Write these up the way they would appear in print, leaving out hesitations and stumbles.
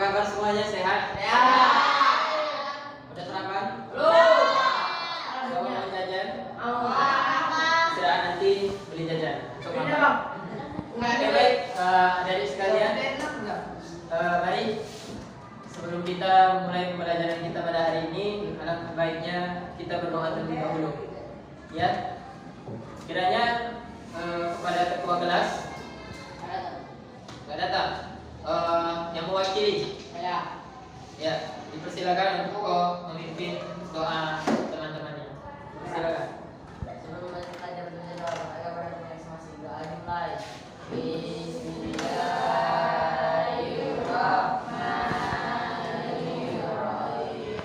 kabar semuanya? Sehat? Sehat. Udah sarapan? Belum. Mau jajan? Mau. Istirahat nanti beli jajan. Untuk Beli makan. Bang. Oke baik, adik sekalian, mari sebelum kita mulai pembelajaran kita pada hari ini, alangkah baiknya kita berdoa terlebih dahulu. Ya, kiranya kepada ketua kelas nggak datang, yang mewakili, ya dipersilakan untuk memimpin doa teman-temannya. Silakan. Sebelum belajar berdoa, agak berdoa masing-masing. Doa dimulai. Bismillahirrahmanirrahim.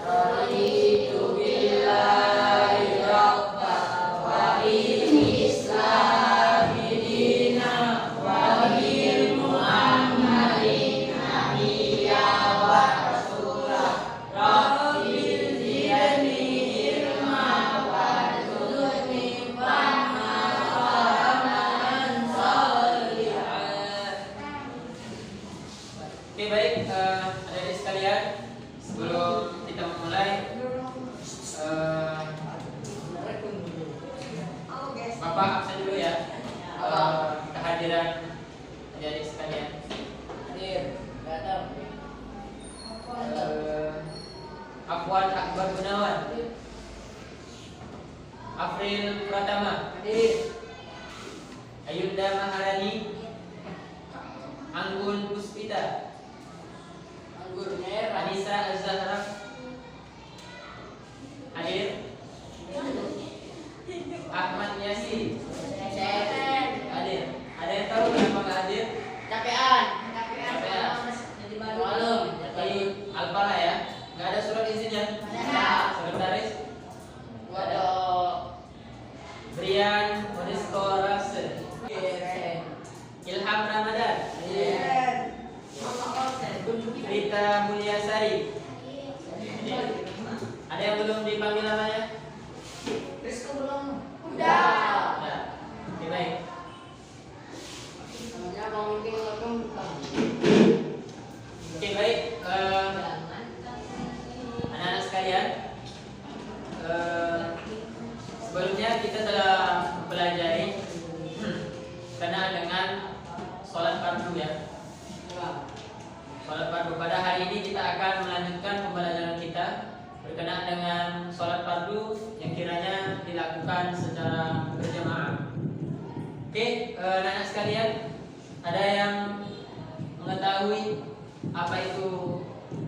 Raditu billahi rabban wa bil islami dinan wa bil muhammadin nabiyyan wa rasulah. Rabbil zidni ilma warzuqni fahman wa amalan sholihan. Oke baik, adik-adik sekalian, sebelum kita memulai, Bapak absen dulu ya, kehadiran adik-adik sekalian. Hadir, datang. Afwan Akbar Gunawan, Afril Pratama, Hadir. Ayunda Maharani, Anggun Puspita, Anggur merah. Anissa Az-Zahra, hadir. Ahmad Yasin, hadir. Ada yang tahu kenapa nggak hadir? Capean. Jadi malam. Di Alpala ya, nggak ada surat izinnya. Sekretaris Waduh. Brian Monistorase, Ilham Ramadan, Rita Mulyasari. Ada yang belum dipanggil namanya? Rizko belum. Nah, oke baik. Namanya Bang Mungkin belum bukan. Oke baik, anak-anak sekalian, sebelumnya kita telah mempelajari kenal dengan sholat fardu ya. Sholat fardu, pada hari ini kita akan melanjutkan pembelajaran kita berkenaan dengan sholat fardu yang kiranya dilakukan secara berjamaah. Oke, anak-anak sekalian, ada yang mengetahui apa itu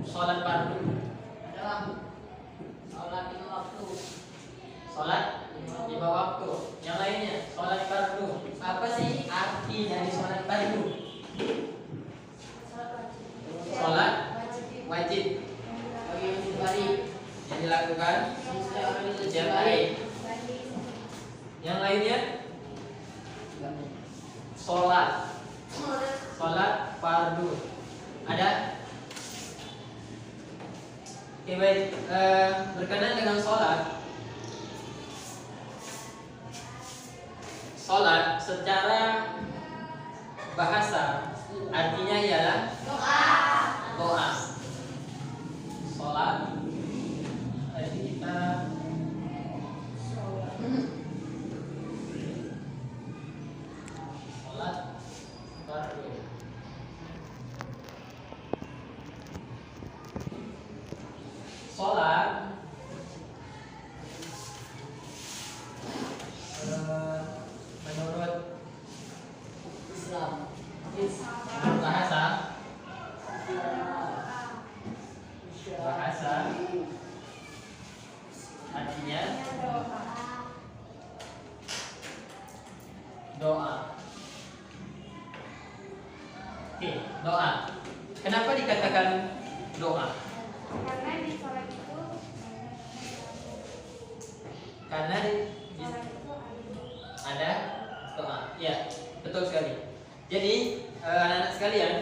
sholat fardu? Adalah sholat lima waktu. Sholat lima waktu. Yang lainnya, sholat fardu. Apa sih arti dari sholat fardu? Sholat wajib Bagi masjid bari. yang dilakukan setiap hari. Yang lainnya, sholat fardu. Ada? Oke baik, berkenaan dengan sholat secara bahasa artinya ialah doa. Sholat tadi kita sholat fardu. Sholat menurut Islam. bahasa artinya doa. Oke, doa. Kenapa dikatakan doa? Karena di sholat itu Karena ada doa. Ya, betul sekali. Jadi anak-anak sekalian,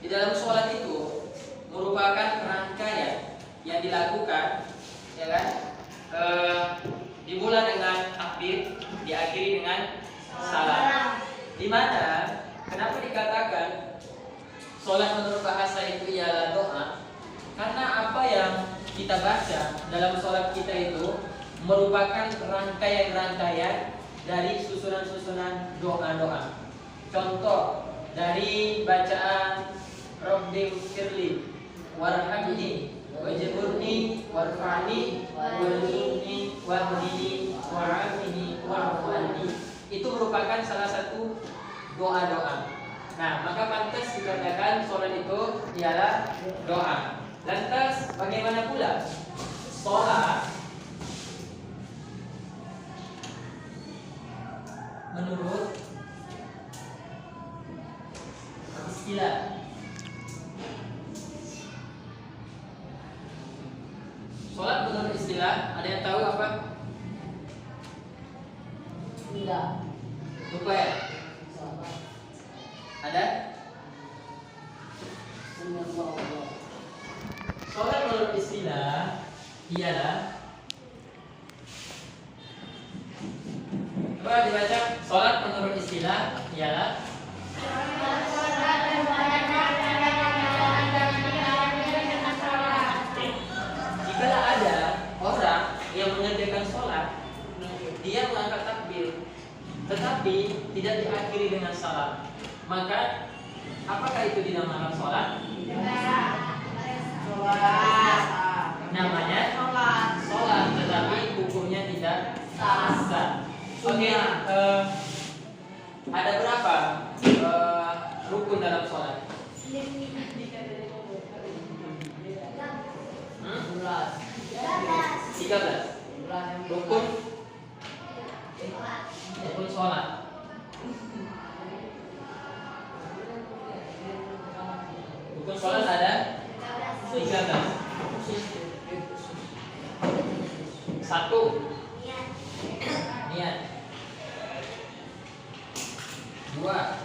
di dalam sholat itu merupakan rangkaian yang dilakukan, ya kan? Dimulai dengan takbir, diakhiri dengan salam. Di mana kenapa dikatakan sholat menurut bahasa itu ialah doa, karena apa yang kita baca dalam sholat kita itu merupakan rangkaian-rangkaian dari susunan-susunan doa-doa. Contoh dari bacaan Rabbi firli warhamni wajburni warfa'ni warzuqni wahdini wa'afini warhamni, itu merupakan salah satu doa-doa. Nah, maka pantas dikatakan sholat itu ialah doa. Lantas bagaimana pula sholat menurut istilah? Sholat menurut istilah, ada yang tahu apa? Tidak. Lupa ya? Ada? Sholat menurut istilah ialah, coba dibaca. Sholat menurut istilah ialah jikalau ada orang yang mengerjakan sholat, dia mengangkat takbir, tetapi tidak diakhiri dengan salam, maka apakah itu dinamakan sholat? Namanya sholat, tetapi hukumnya tidak sah. Oke, ada berapa rukun dalam sholat? 13 rukun sholat. Rukun sholat ada 13. Satu, niat. Dua,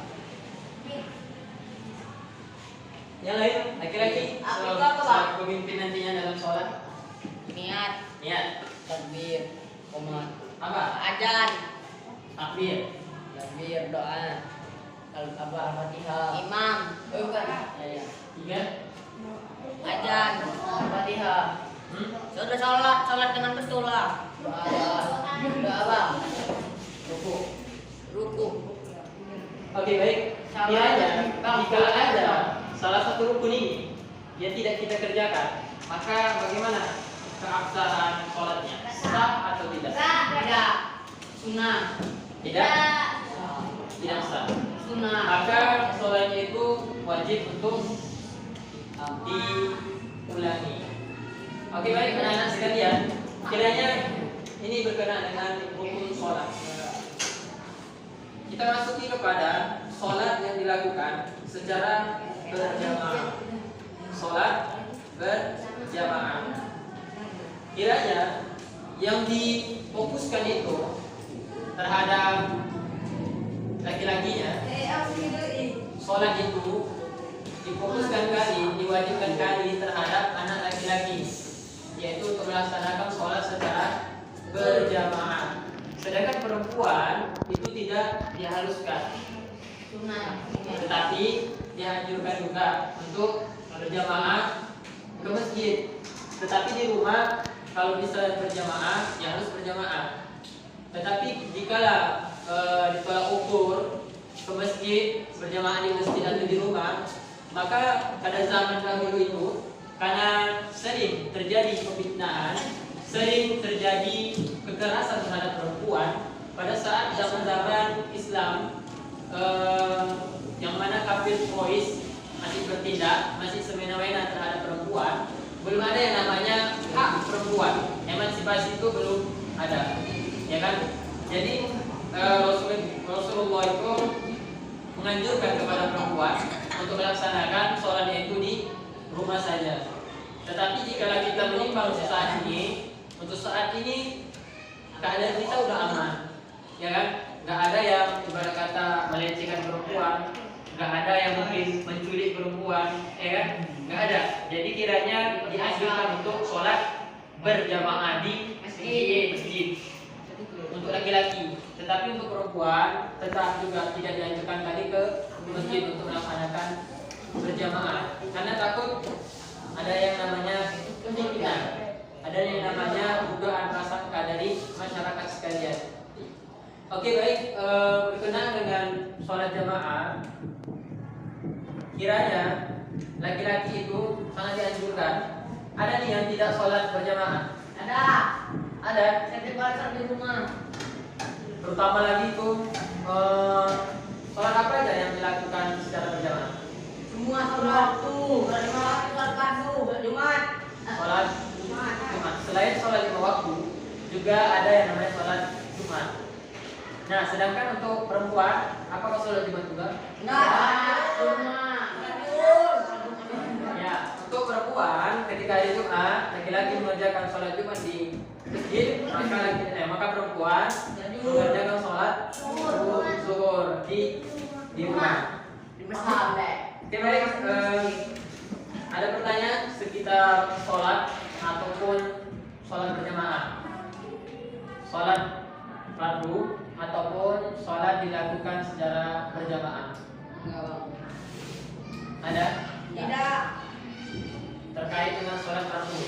yang lain laki-laki selalu pemimpin nantinya dalam sholat. Niat, takbir, qomat, Apa? ajan, Takbir. doa, Al-Fatihah, imam, bukan, Tiga. ajan, Al-Fatihah. Sudah sholat dengan betul lah. Doa apa? Ruku. Oke, baik. Kiranya jika ada salah satu rukun ini yang tidak kita kerjakan, maka bagaimana keabsahan sholatnya? Sah atau tidak? Tidak. Sunnah. Tidak sah. Sunnah. Maka sholatnya itu wajib untuk diulangi. Oke, baik anak-anak sekalian, kiranya ini berkenaan dengan rukun sholat. Kita masuki kepada sholat yang dilakukan secara berjamaah. Sholat berjamaah. Kiranya yang difokuskan itu terhadap laki-lakinya, sholat itu difokuskan kali, diwajibkan kali terhadap anak laki-laki, yaitu untuk melaksanakan sholat secara berjamaah. Sedangkan perempuan itu tidak dihaluskan, tetapi dianjurkan juga untuk berjamaah ke masjid. Tetapi di rumah kalau bisa berjamaah, ya harus berjamaah. Tetapi jikalau ditolak ukur ke masjid, berjamaah di masjid atau di rumah, maka pada zaman dahulu itu karena sering terjadi kefitnahan, sering terjadi kekerasan terhadap perempuan pada saat zaman-zaman Islam, yang mana kafir Quraisy masih bertindak, masih semena-mena terhadap perempuan. Belum ada yang namanya hak perempuan, emansipasi itu belum ada, ya kan? Jadi Rasulullah itu menganjurkan kepada perempuan untuk melaksanakan sholatnya itu di rumah saja. Tetapi jika kita menimbang saat ini, untuk saat ini keadaan kita udah aman, ya kan? Gak ada yang ibarat kata melecehkan perempuan, gak ada yang mungkin menculik perempuan, ya kan? Gak ada. Jadi kiranya dianjurkan untuk sholat berjamaah di masjid untuk laki-laki. Tetapi untuk perempuan tetap juga tidak dianjurkan tadi ke masjid untuk melaksanakan berjamaah karena takut ada yang namanya fitnah, ada yang namanya dugaan prasangka dari masyarakat sekalian. Oke, baik, berkenaan dengan sholat jamaah, kiranya laki-laki itu sangat dianjurkan. Ada nih yang tidak sholat berjamaah? Ada. Saya di rumah. Terutama lagi itu sholat apa aja yang dilakukan secara berjamaah? Semua sholat waktu. Sholat fardu, Jumat. Sholat Jumat. Selain sholat 5 waktu, juga ada yang namanya sholat Jumat. Nah, sedangkan untuk perempuan, apakah sholat Jumat juga? Enggak. Jumat. Ya, untuk perempuan ketika hari Jumat, laki-laki mengerjakan sholat Jumat di masjid, maka perempuan mengerjakan sholat zuhur di rumah. Di masjid. Oke, baik. Ada pertanyaan sekitar sholat ataupun sholat berjamaah, sholat fardu ataupun sholat dilakukan secara berjamaah? Ada? Tidak. Terkait dengan sholat fardu.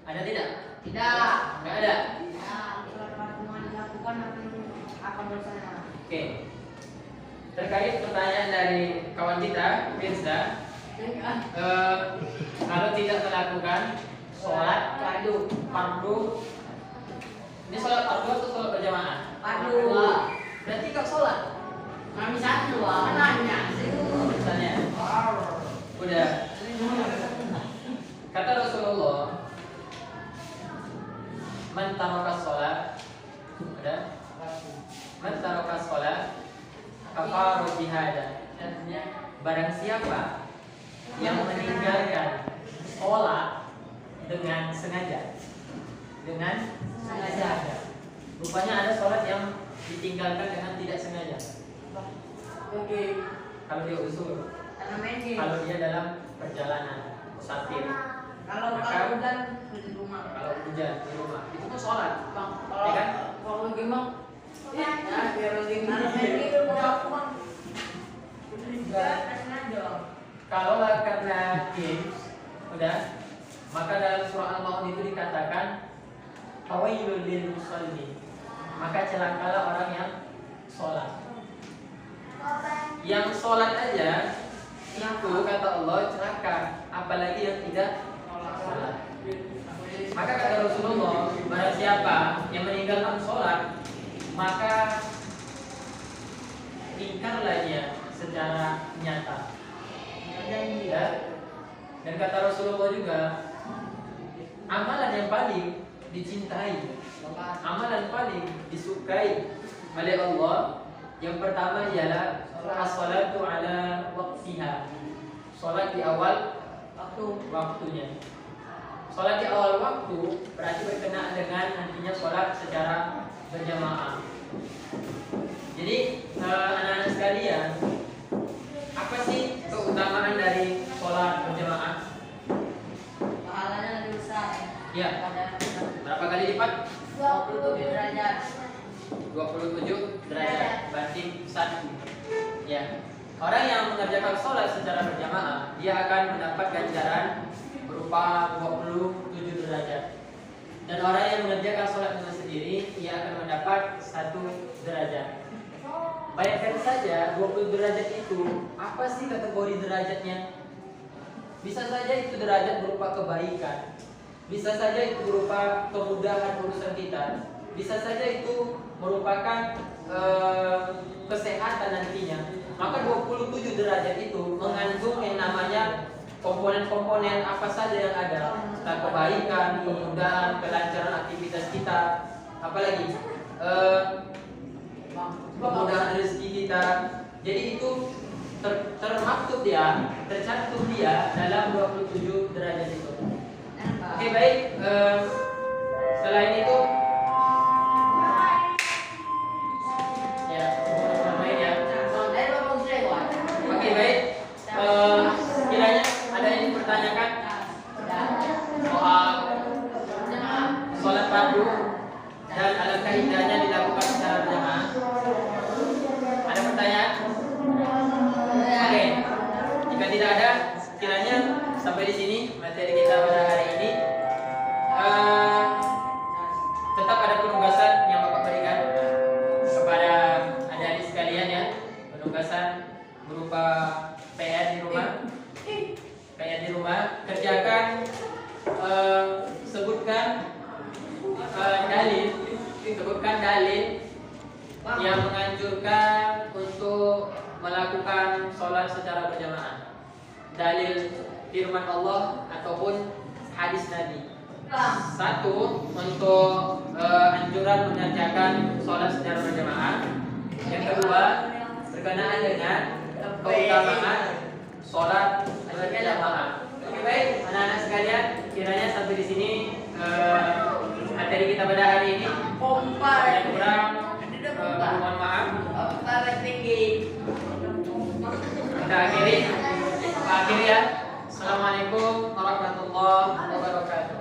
Ada tidak? Tidak. Enggak ada. Sholat fardu dilakukan apa dosanya? Oke. Terkait pertanyaan dari kawan kita, Firza, kalau tidak melakukan sholat fardu, ini sholat fardu atau sholat berjamaah? Fardu. Berarti kau sholat? Kami satu, nanya. Misalnya, udah. Kata Rasulullah, man taraka sholat, udah. Man taraka sholat, kafaru bihada. Artinya, barang siapa yang meninggalkan sholat dengan sengaja, rupanya ada sholat yang ditinggalkan dengan tidak sengaja. Kalau dia usul, kalau dia dalam perjalanan musafir, Kalau maka hujan di rumah. kalau hujan di rumah itu pun sholat, Kalau ya kan? kalau gimana? Ya, biar gimana? Ini mau Bang. Kalau karena games, udah, maka dalam surah Al-Maun itu dikatakan fawailul lil musallin, maka celakalah orang yang sholat. Yang sholat aja itu kata Allah celaka, apalagi yang tidak sholat. Maka kata Rasulullah, barang siapa yang meninggalkan sholat, maka ingkarlah dia secara nyata. Ya. Dan kata Rasulullah juga, amalan yang paling dicintai, amalan paling disukai oleh Allah, yang pertama ialah as-salatu ala waqtiha, salat di awal waktunya. Salat di awal waktu berarti berkenaan dengan nantinya salat secara berjamaah. Jadi anak-anak sekalian, apa sih keutamaan dari salat berjamaah? Pahalanya lebih besar. Ya. Berapa kali lipat? 27 derajat. 27 derajat banding 1. Ya. Orang yang mengerjakan sholat secara berjamaah, dia akan mendapat ganjaran berupa 27 derajat. Dan orang yang mengerjakan sholat dengan sendiri, dia akan mendapat 1 derajat. Bayangkan saja 20 derajat itu, apa sih kategori derajatnya? Bisa saja itu derajat berupa kebaikan, bisa saja itu berupa kemudahan urusan kita, bisa saja itu merupakan kesehatan nantinya. Maka 27 derajat itu mengandung yang namanya komponen-komponen apa saja yang ada, entah kebaikan, kemudahan, kelancaran aktivitas kita, apalagi kemudahan rezeki kita. Jadi itu termaktub dia, tercantum dia dalam 27 derajat itu. Oke, baik. Selain itu, ya, bermain ya. Oke, baik. Kiranya ada yang dipertanyakan soal sholat fardu dan alangkah indahnya dilakukan secara berjamaah. sampai di sini materi kita pada hari ini. Tetap ada penugasan yang Bapak berikan kepada adik-adik sekalian ya. Penugasan berupa PR di rumah. PR di rumah, kerjakan, sebutkan dalil yang menganjurkan untuk melakukan sholat secara berjamaah. Dalil firman Allah ataupun hadis Nabi. Satu, untuk anjuran mengerjakan sholat secara berjamaah. Yang kedua, berkenaan dengan keutamaan sholat berjamaah. Oke, baik, anak-anak sekalian, kiranya sampai di sini materi kita pada hari ini. Yang kurang, mohon maaf. Kita akhiri ya. Assalamualaikum warahmatullahi wabarakatuh.